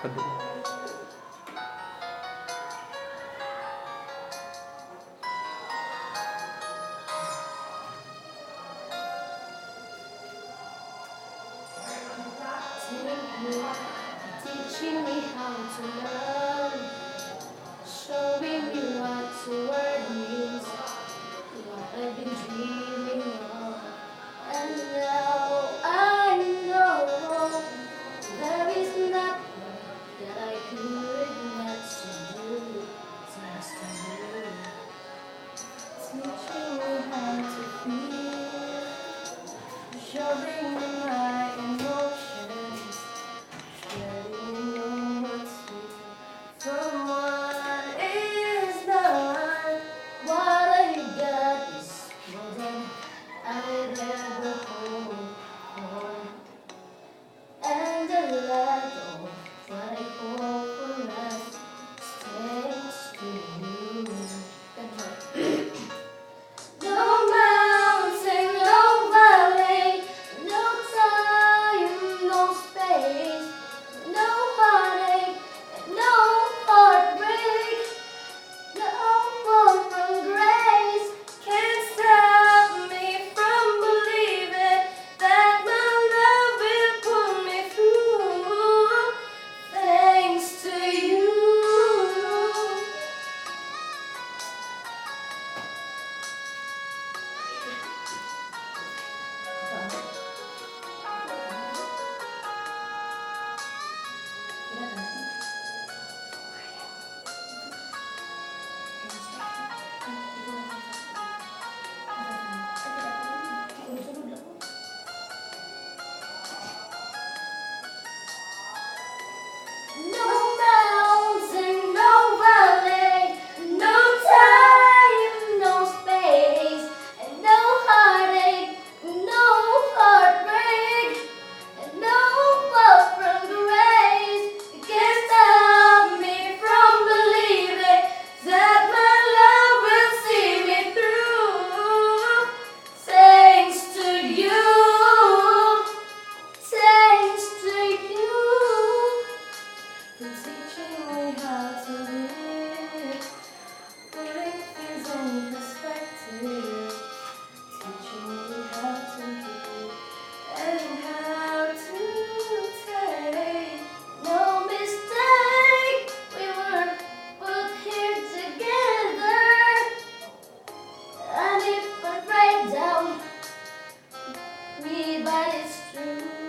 Aduh. Teaching me how to love, showing me what the word means, what I've been dreaming of. And now I know there is nothing that I could not do. Thanks to you, teaching me how to feel, showing me my emotions, letting me know what's real from what is done. What I got is more than I'd ever hoped for, and a lot of what I hope for us is thanks to you. No mountain, no valley, no time, no space, no heartache, no heartbreak, no more from grace can stop me from believing that my love will pull me through. Thanks to you. No mountain, no valley, no time, no space, and no heartache, no heartbreak, and no fall from grace can stop me from believing that my love will see me through. Thanks to you, thanks to you. For teaching me how to live, putting things in perspective, teaching me how to give and how to take. No mistake, we were put here together, and if I break down, me, but it's true.